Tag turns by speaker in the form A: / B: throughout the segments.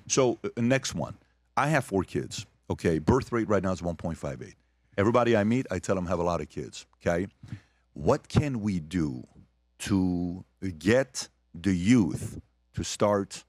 A: So next one. I have 4 kids. Okay, birth rate right now is 1.58. Everybody I meet, I tell them have a lot of kids. Okay, what can we do to get the youth to start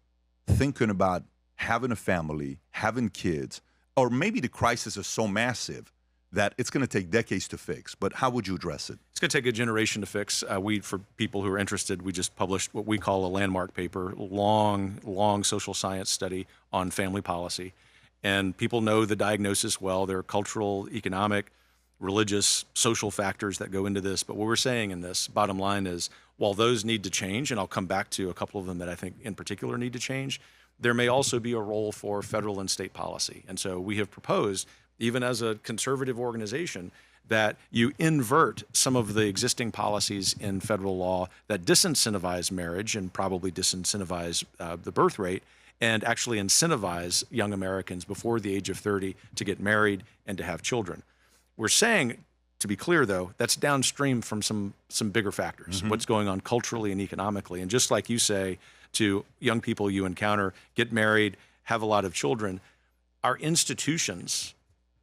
A: thinking about having a family, having kids, or maybe the crisis is so massive that it's going to take decades to fix, but how would you address it?
B: It's going to take a generation to fix. For people who are interested, we just published what we call a landmark paper, long social science study on family policy. And people know the diagnosis well. There are cultural, economic, religious, social factors that go into this. But what we're saying in this, bottom line is, while those need to change, and I'll come back to a couple of them that I think in particular need to change, there may also be a role for federal and state policy. And so we have proposed, even as a conservative organization, that you invert some of the existing policies in federal law that disincentivize marriage and probably disincentivize the birth rate, and actually incentivize young Americans before the age of 30 to get married and to have children. We're saying, to be clear though, that's downstream from some bigger factors, what's going on culturally and economically. And just like you say to young people you encounter, get married, have a lot of children, our institutions,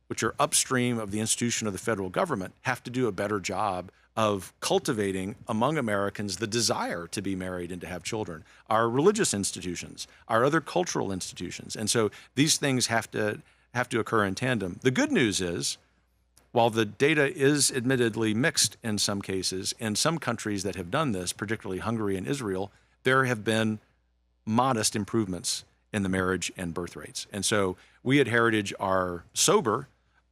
B: which are upstream of the institution of the federal government, have to do a better job of cultivating among Americans the desire to be married and to have children. Our religious institutions, our other cultural institutions. And so these things have to occur in tandem. The good news is, while the data is admittedly mixed in some cases, in some countries that have done this, particularly Hungary and Israel, there have been modest improvements in the marriage and birth rates. And so we at Heritage are sober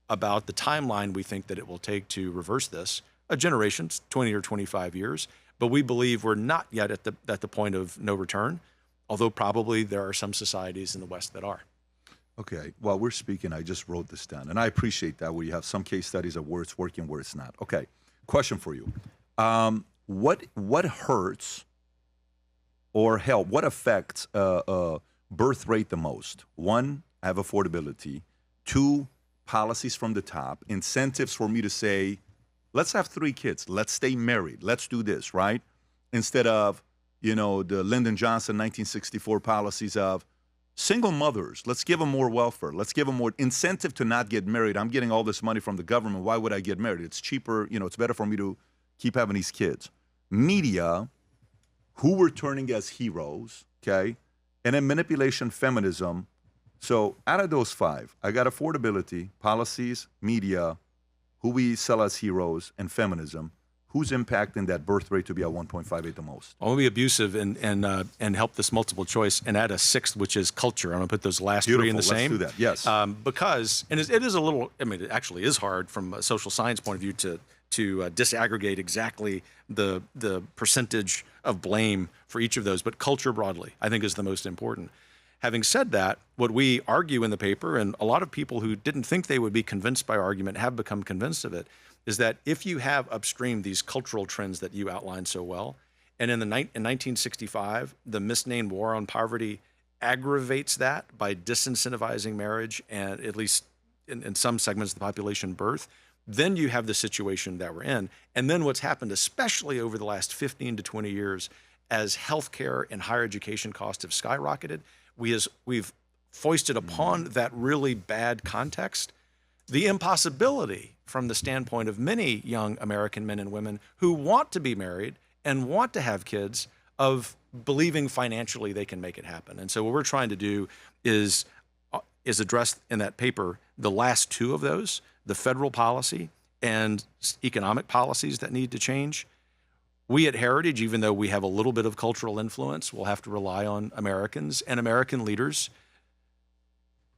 B: about the timeline we think that it will take to reverse this. A generation, 20 or 25 years, but we believe we're not yet at the point of no return, although probably there are some societies in the West that are.
A: Okay, while we're speaking, I just wrote this down, and I appreciate that where you have some case studies of where it's working, where it's not. Okay, question for you. What hurts or help, what affects birth rate the most? 1, I have affordability. 2, policies from the top, incentives for me to say, let's have 3 kids, let's stay married, let's do this, right? Instead of, the Lyndon Johnson 1964 policies of single mothers, let's give them more welfare, let's give them more incentive to not get married. I'm getting all this money from the government, why would I get married? It's cheaper, it's better for me to keep having these kids. Media, who we're turning as heroes, okay? And then manipulation, feminism. So out of those 5, I got affordability, policies, media, who we sell as heroes, and feminism. Who's impacting that birth rate to be at 1.58 the most?
B: I'll be abusive and help this multiple choice and add a 6th, which is culture. I'm going to put those last 3 in the same.
A: Let's do that, yes.
B: Because, and it is a little, it actually is hard from a social science point of view to disaggregate exactly the percentage of blame for each of those, but culture broadly, I think, is the most important. Having said that, what we argue in the paper, and a lot of people who didn't think they would be convinced by our argument have become convinced of it, is that if you have upstream these cultural trends that you outlined so well, and in 1965, the misnamed war on poverty aggravates that by disincentivizing marriage and, at least in some segments of the population, birth, then you have the situation that we're in. And then what's happened, especially over the last 15 to 20 years, as healthcare and higher education costs have skyrocketed, we've foisted upon that really bad context the impossibility from the standpoint of many young American men and women who want to be married and want to have kids, of believing financially they can make it happen. And so what we're trying to do is address in that paper the last 2 of those, the federal policy and economic policies that need to change. We at Heritage, even though we have a little bit of cultural influence, will have to rely on Americans and American leaders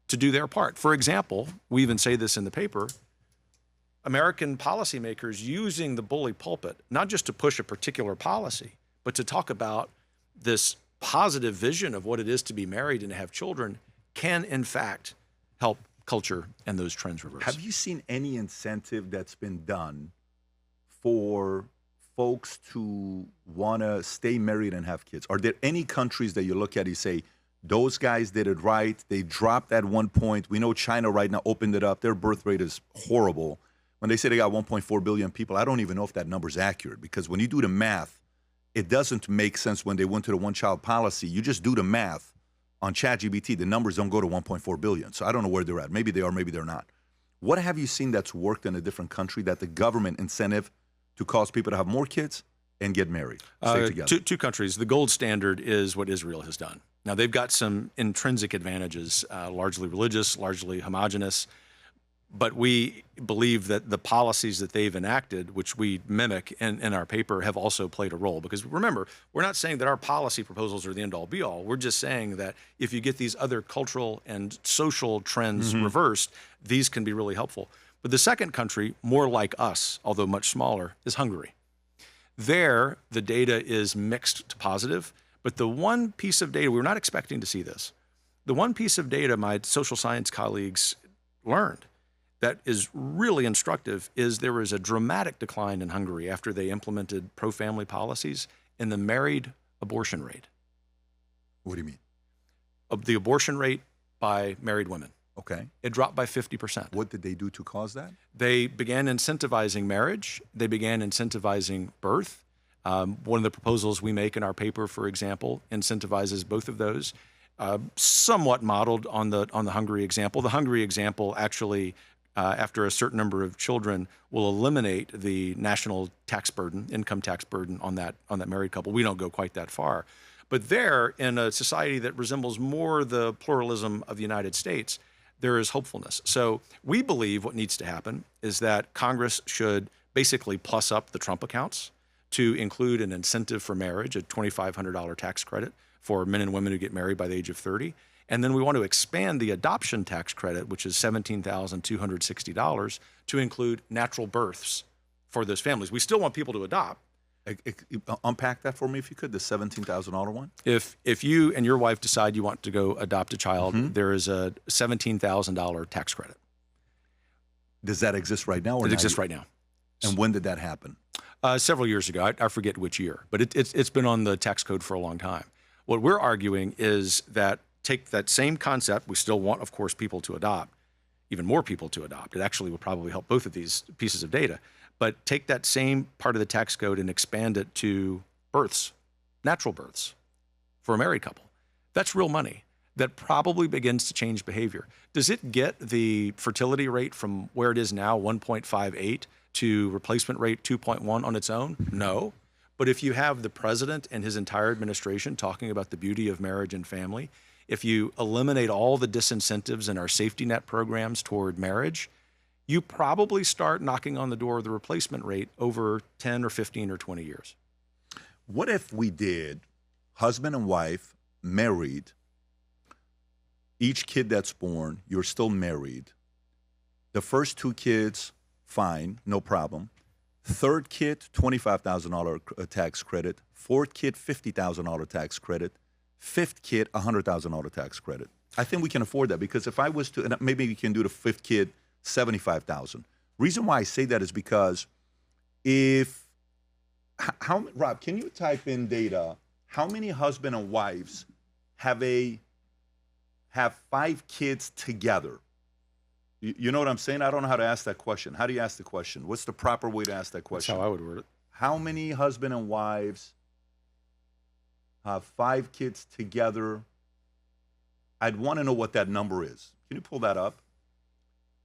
B: to do their part. For example, we even say this in the paper, American policymakers using the bully pulpit, not just to push a particular policy, but to talk about this positive vision of what it is to be married and to have children, can in fact help culture and those trends reverse.
A: Have you seen any incentive that's been done for folks to want to stay married and have kids? Are there any countries that you look at and you say, those guys did it right, they dropped at one point? We know China right now opened it up. Their birth rate is horrible. When they say they got 1.4 billion people, I don't even know if that number's accurate, because when you do the math, it doesn't make sense when they went to the one-child policy. You just do the math on ChatGPT, the numbers don't go to 1.4 billion. So I don't know where they're at. Maybe they are, maybe they're not. What have you seen that's worked in a different country that the government incentive to cause people to have more kids and get married, stay together?
B: Two countries. The gold standard is what Israel has done. Now, they've got some intrinsic advantages, largely religious, largely homogenous. But we believe that the policies that they've enacted, which we mimic in our paper, have also played a role. Because remember, we're not saying that our policy proposals are the end-all be-all. We're just saying that if you get these other cultural and social trends reversed, these can be really helpful. But the second country, more like us, although much smaller, is Hungary. There, the data is mixed to positive. But the one piece of data, we were not expecting to see this, the one piece of data my social science colleagues learned that is really instructive is there was a dramatic decline in Hungary after they implemented pro-family policies in the married abortion rate.
A: What do you mean?
B: Of the abortion rate by married women.
A: Okay.
B: It dropped by 50%.
A: What did they do to cause that?
B: They began incentivizing marriage. They began incentivizing birth. One of the proposals we make in our paper, for example, incentivizes both of those, somewhat modeled on the Hungary example. The Hungary example actually, after a certain number of children, will eliminate the national tax burden, income tax burden on that married couple. We don't go quite that far. But there, in a society that resembles more the pluralism of the United States, there is hopefulness. So we believe what needs to happen is that Congress should basically plus up the Trump accounts to include an incentive for marriage, a $2,500 tax credit for men and women who get married by the age of 30. And then we want to expand the adoption tax credit, which is $17,260, to include natural births for those families. We still want people to adopt.
A: Unpack that for me if you could, the $17,000 one.
B: If you and your wife decide you want to go adopt a child, there is a $17,000 tax credit.
A: Does that exist right now? Or
B: it exists right now.
A: And when did that happen?
B: Several years ago. I forget which year, but it's been on the tax code for a long time. What we're arguing is that take that same concept. We still want, of course, people to adopt, even more people to adopt. It actually will probably help both of these pieces of data. But take that same part of the tax code and expand it to births, natural births for a married couple. That's real money. That probably begins to change behavior. Does it get the fertility rate from where it is now, 1.58, to replacement rate 2.1 on its own? No. But if you have the president and his entire administration talking about the beauty of marriage and family, if you eliminate all the disincentives in our safety net programs toward marriage, you probably start knocking on the door of the replacement rate over 10 or 15 or 20 years.
A: What if we did husband and wife, married, each kid that's born, you're still married. The first two kids, fine, no problem. Third kid, $25,000 tax credit. Fourth kid, $50,000 tax credit. Fifth kid, $100,000 tax credit. I think we can afford that because if I was to, and maybe we can do the fifth kid, $75,000. Reason why I say that is because Rob, can you type in data? How many husband and wives have 5 kids together? You know what I'm saying? I don't know how to ask that question. How do you ask the question? What's the proper way to ask that question?
B: That's how I would word it.
A: How many husband and wives have 5 kids together? I'd want to know what that number is. Can you pull that up?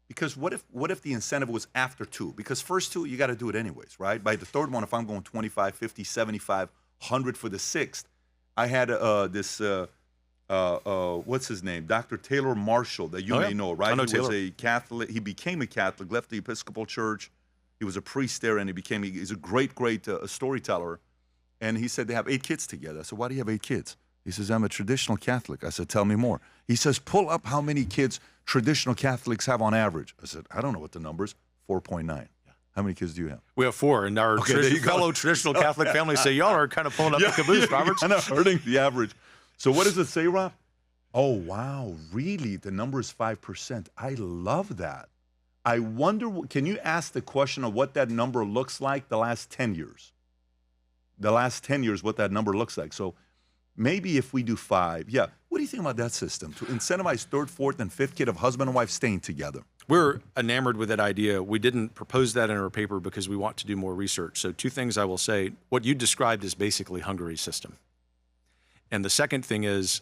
A: Because what if the incentive was after 2? Because first 2, you got to do it anyways, right? By the third one, if I'm going 25, 50, 75, 100 for the 6th, I had what's his name? Dr. Taylor Marshall, that you may know, right?
B: I know
A: He
B: Taylor.
A: was a Catholic. He became a Catholic, left the Episcopal Church. He was a priest there, and he's a great storyteller. And he said they have 8 kids together. I said, why do you have 8 kids? He says, I'm a traditional Catholic. I said, tell me more. He says, pull up how many kids traditional Catholics have on average. I said, I don't know what the number is. 4.9. Yeah. How many kids do you have?
B: We have 4, and our fellow traditional Catholic families say, y'all are kind of pulling up the caboose, Roberts.
A: I know, hurting the average. So what does it say, Rob? Oh, wow, really? The number is 5%. I love that. I wonder, can you ask the question of what that number looks like the last 10 years? The last 10 years, what that number looks like. So maybe if we do 5, yeah. What do you think about that system? To incentivize 3rd, 4th, and 5th kid of husband and wife staying together.
B: We're enamored with that idea. We didn't propose that in our paper because we want to do more research. So 2 things I will say. What you described is basically Hungary's system. And the second thing is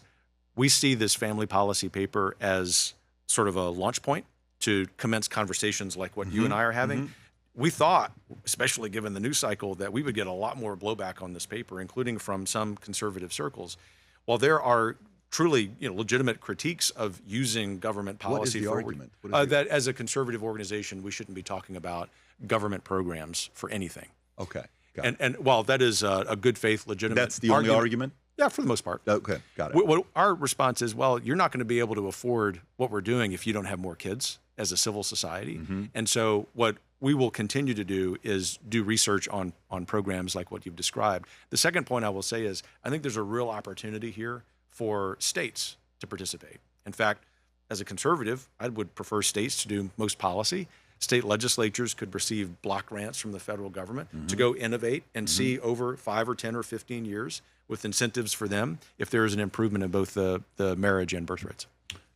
B: We see this family policy paper as sort of a launch point to commence conversations like what you and I are having. We thought, especially given the news cycle, that we would get a lot more blowback on this paper, including from some conservative circles. While there are truly, legitimate critiques of using government policy,
A: What is the
B: for
A: argument?
B: that as a conservative organization, we shouldn't be talking about government programs for anything.
A: Okay, got it.
B: And while that is a good faith, legitimate,
A: That's the only argument?
B: Yeah, for the most part.
A: Okay, got it.
B: What our response is, well, you're not going to be able to afford what we're doing if you don't have more kids as a civil society. And so what we will continue to do is do research on programs like what you've described. The second point I will say is, I think there's a real opportunity here for states to participate. In fact, as a conservative, I would prefer states to do most policy. State legislatures could receive block grants from the federal government to go innovate and see over 5 or 10 or 15 years with incentives for them if there is an improvement in both the marriage and birth rates.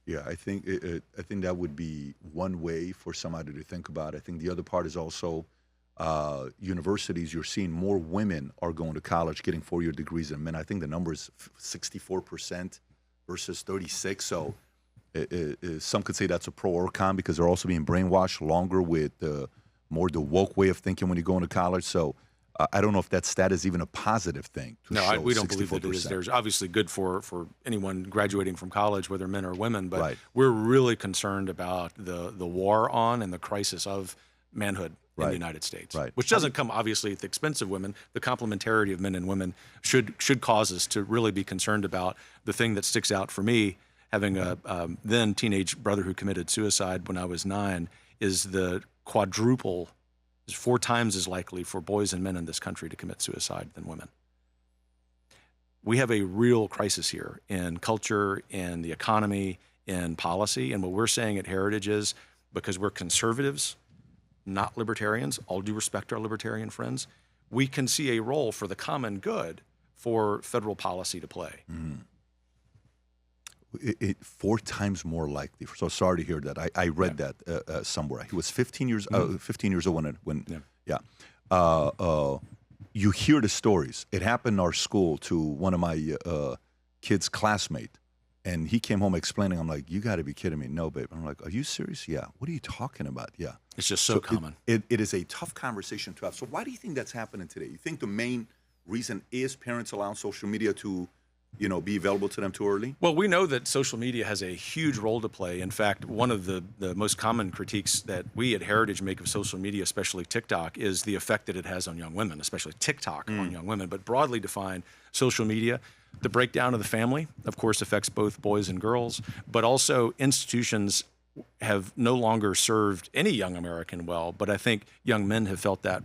A: Yeah, I think that would be one way for somebody to think about. I think the other part is also universities. You're seeing more women are going to college, getting 4-year degrees than men. I think the number is 64% versus 36%. So some could say that's a pro or con because they're also being brainwashed longer with more the woke way of thinking when you go into college. So I don't know if that stat is even a positive thing.
B: No, we don't believe that it is. There's obviously good for anyone graduating from college, whether men or women, but we're really concerned about the war on and the crisis of manhood in the United States, which doesn't come obviously at the expense of women. The complementarity of men and women should cause us to really be concerned about the thing that sticks out for me, having a then teenage brother who committed suicide when I was 9, is the quadruple. It's 4 times as likely for boys and men in this country to commit suicide than women. We have a real crisis here in culture, in the economy, in policy. And what we're saying at Heritage is, because we're conservatives, not libertarians, all due respect to our libertarian friends, we can see a role for the common good for federal policy to play.
A: 4 times more likely. So sorry to hear that. I read that somewhere. He was 15 years old when you hear the stories. It happened in our school to one of my kids' classmate, and he came home explaining. I'm like, you got to be kidding me. No, babe. I'm like, are you serious? Yeah. What are you talking about? Yeah.
B: It's just so common.
A: It is a tough conversation to have. So why do you think that's happening today? You think the main reason is parents allowing social media to be available to them too early?
B: Well, we know that social media has a huge role to play. In fact, one of the most common critiques that we at Heritage make of social media, especially TikTok, is the effect that it has on young women, especially TikTok on young women. But broadly defined, social media, the breakdown of the family, of course, affects both boys and girls, but also institutions have no longer served any young American well, but I think young men have felt that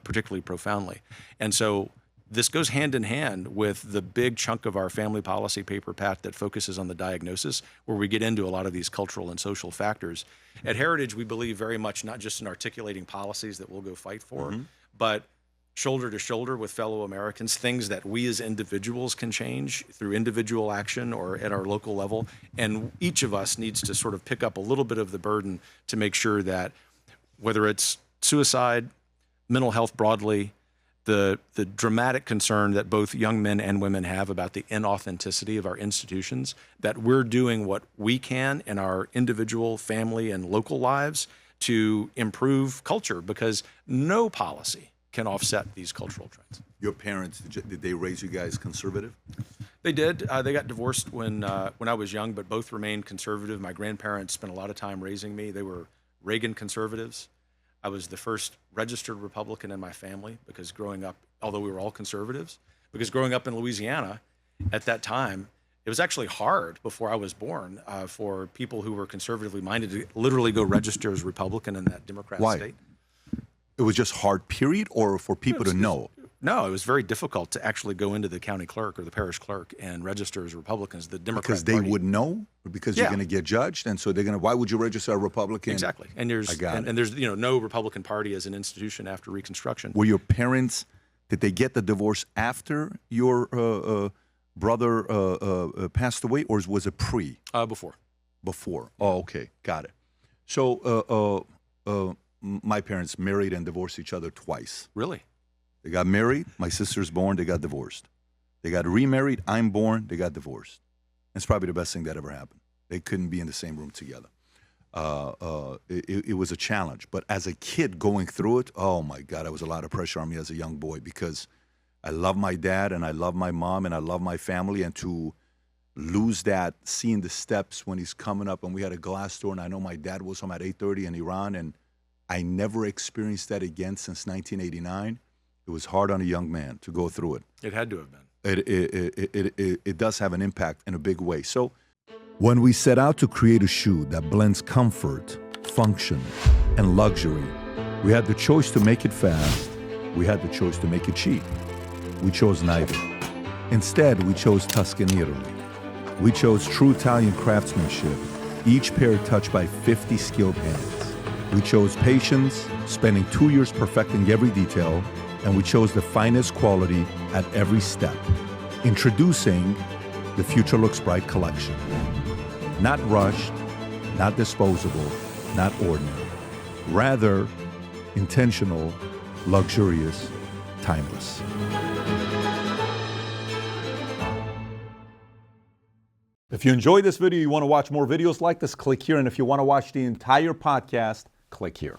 B: particularly profoundly. And so this goes hand in hand with the big chunk of our family policy paper, Pat, that focuses on the diagnosis, where we get into a lot of these cultural and social factors. At Heritage, we believe very much not just in articulating policies that we'll go fight for, but shoulder to shoulder with fellow Americans, things that we as individuals can change through individual action or at our local level. And each of us needs to sort of pick up a little bit of the burden to make sure that whether it's suicide, mental health broadly, the dramatic concern that both young men and women have about the inauthenticity of our institutions, that we're doing what we can in our individual, family, and local lives to improve culture, because no policy can offset these cultural trends.
A: Your parents, did they raise you guys conservative?
B: They did. They got divorced when I was young, but both remained conservative. My grandparents spent a lot of time raising me. They were Reagan conservatives. I was the first registered Republican in my family because growing up, although we were all conservatives, because growing up in Louisiana at that time, it was actually hard before I was born for people who were conservatively minded to literally go register as Republican in that Democrat state.
A: It was just hard, period, or for people to know?
B: No, it was very difficult to actually go into the county clerk or the parish clerk and register as Republicans. The Democrat
A: because they would know, because you're going to get judged, and so they're going to. Why would you register a Republican?
B: Exactly, and there's no Republican Party as an institution after Reconstruction.
A: Were your parents? Did they get the divorce after your brother passed away, or was it pre?
B: Before.
A: Before. Oh, okay, got it. So my parents married and divorced each other twice.
B: Really?
A: They got married. My sister's born. They got divorced. They got remarried. I'm born. They got divorced. It's probably the best thing that ever happened. They couldn't be in the same room together. It was a challenge. But as a kid going through it, oh my God, there was a lot of pressure on me as a young boy because I love my dad and I love my mom and I love my family, and to lose that, seeing the steps when he's coming up, and we had a glass door, and I know my dad was home at 8:30 in Iran, and I never experienced that again since 1989. It was hard on a young man to go through it.
B: It had to have been.
A: It does have an impact in a big way. So when we set out to create a shoe that blends comfort, function, and luxury, we had the choice to make it fast. We had the choice to make it cheap. We chose neither. Instead, we chose Tuscany, Italy. We chose true Italian craftsmanship, each pair touched by 50 skilled hands. We chose patience, spending 2 years perfecting every detail, and we chose the finest quality at every step. Introducing the Future Looks Bright collection. Not rushed, not disposable, not ordinary. Rather, intentional, luxurious, timeless. If you enjoyed this video, you want to watch more videos like this, click here. And if you want to watch the entire podcast, click here.